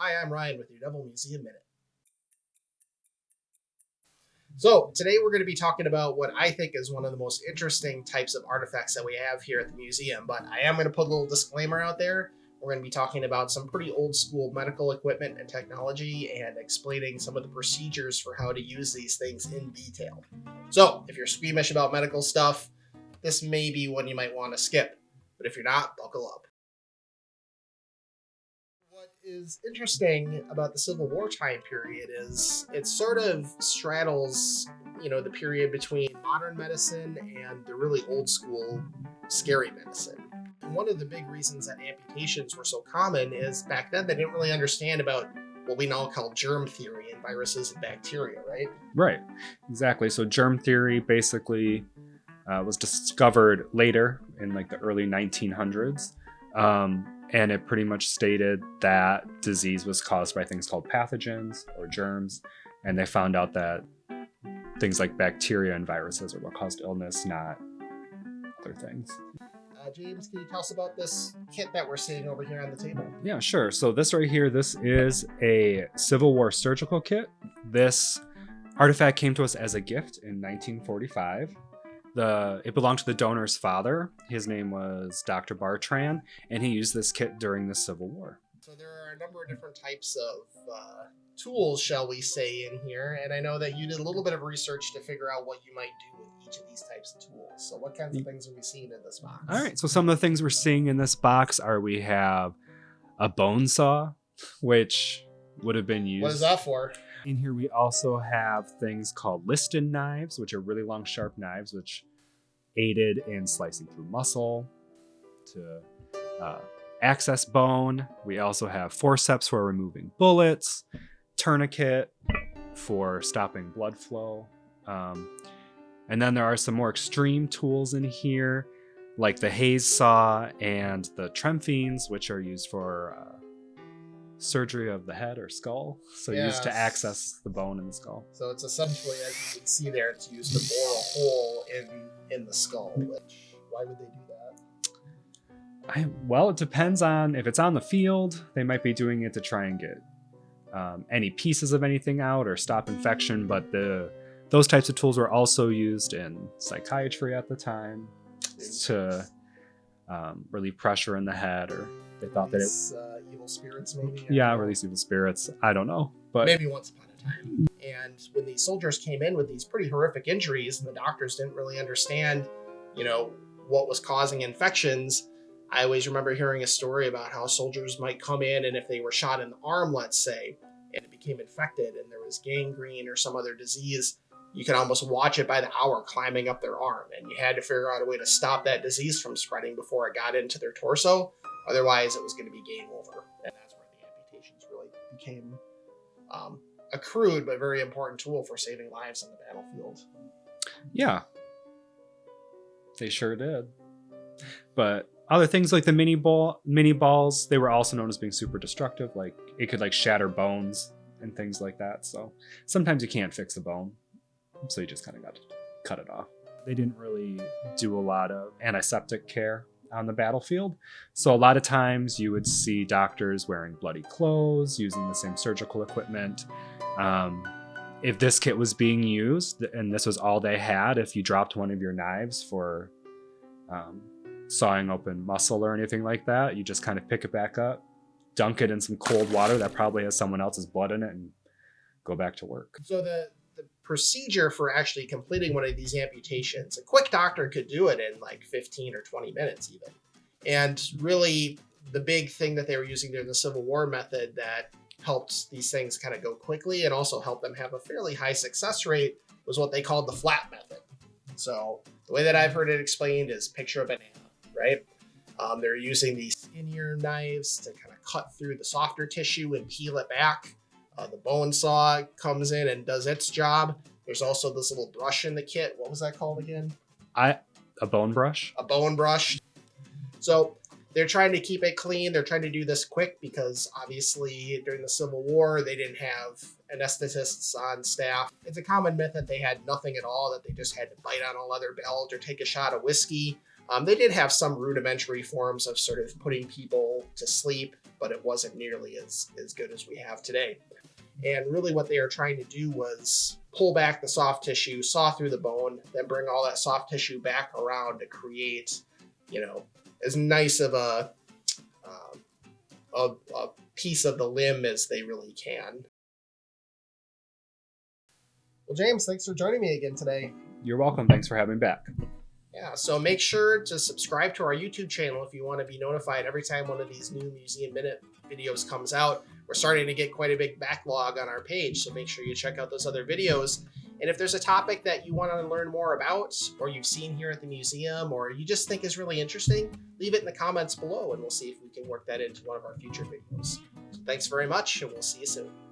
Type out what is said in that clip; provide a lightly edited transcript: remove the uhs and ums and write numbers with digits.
Hi, I'm Ryan with your Neville Museum Minute. So, today we're going to be talking about what I think is one of the most interesting types of artifacts that we have here at the museum, but I am going to put a little disclaimer out there. We're going to be talking about some pretty old school medical equipment and technology and explaining some of the procedures for how to use these things in detail. So, if you're squeamish about medical stuff, this may be one you might want to skip, but if you're not, buckle up. What is interesting about the Civil War time period is it sort of straddles, the period between modern medicine and the really old school scary medicine. And one of the big reasons that amputations were so common is back then they didn't really understand about what we now call germ theory and viruses and bacteria, right? Right, exactly. So germ theory basically was discovered later in like the early 1900s. And it pretty much stated that disease was caused by things called pathogens or germs. And they found out that things like bacteria and viruses are what caused illness, not other things. James, can you tell us about this kit that we're seeing over here on the table? Yeah, sure. So this right here, this is a Civil War surgical kit. This artifact came to us as a gift in 1945. It belonged to the donor's father. His name was Dr. Bartran, and he used this kit during the Civil War. So there are a number of different types of tools, shall we say, in here, and I know that you did a little bit of research to figure out what you might do with each of these types of tools. So what kinds of things are we seeing in this box? All right, so some of the things we're seeing in this box are we have a bone saw, which would have been used. What is that for? In here, we also have things called Liston knives, which are really long, sharp knives, which aided in slicing through muscle to access bone. We also have forceps for removing bullets, tourniquet for stopping blood flow. And then there are some more extreme tools in here, like the Hayes saw and the tremfines, which are used for surgery of the head or skull, so used to access the bone in the skull. So it's essentially, as you can see there, it's used to bore a hole in the skull. Which, why would they do that? Well, it depends on if it's on the field. They might be doing it to try and get any pieces of anything out or stop infection. But those types of tools were also used in psychiatry at the time to relieve pressure in the head, or they thought that it evil spirits, maybe. Release evil spirits. I don't know, but maybe once upon a time. And when these soldiers came in with these pretty horrific injuries, and the doctors didn't really understand, what was causing infections, I always remember hearing a story about how soldiers might come in, and if they were shot in the arm, let's say, and it became infected, and there was gangrene or some other disease, you could almost watch it by the hour climbing up their arm, and you had to figure out a way to stop that disease from spreading before it got into their torso. Otherwise, it was going to be game over. And that's where the amputations really became a crude but very important tool for saving lives on the battlefield. Yeah, they sure did. But other things like the mini balls, they were also known as being super destructive. Like it could shatter bones and things like that. So sometimes you can't fix a bone, so you just kind of got to cut it off. They didn't really do a lot of antiseptic care on the battlefield. So a lot of times you would see doctors wearing bloody clothes, using the same surgical equipment. If this kit was being used and this was all they had, if you dropped one of your knives for sawing open muscle or anything like that, you just kind of pick it back up, dunk it in some cold water that probably has someone else's blood in it, and go back to work. So the procedure for actually completing one of these amputations, a quick doctor could do it in like 15 or 20 minutes even. And really the big thing that they were using during the Civil War method that helped these things kind of go quickly and also helped them have a fairly high success rate was what they called the flat method. So the way that I've heard it explained is picture a banana, right? They're using these skinnier knives to kind of cut through the softer tissue and peel it back. The bone saw comes in and does its job. There's also this little brush in the kit. What was that called again? A bone brush. A bone brush. So they're trying to keep it clean. They're trying to do this quick because obviously during the Civil War, they didn't have anesthetists on staff. It's a common myth that they had nothing at all, that they just had to bite on a leather belt or take a shot of whiskey. They did have some rudimentary forms of sort of putting people to sleep but it wasn't nearly as good as we have today. And really what they are trying to do was pull back the soft tissue, saw through the bone, then bring all that soft tissue back around to create, as nice of a piece of the limb as they really can. Well, James, thanks for joining me again today. You're welcome. Thanks for having me back. Yeah, so make sure to subscribe to our YouTube channel if you want to be notified every time one of these new Museum Minute videos comes out. We're starting to get quite a big backlog on our page, so make sure you check out those other videos. And if there's a topic that you want to learn more about, or you've seen here at the museum, or you just think is really interesting, leave it in the comments below, and we'll see if we can work that into one of our future videos. So thanks very much, and we'll see you soon.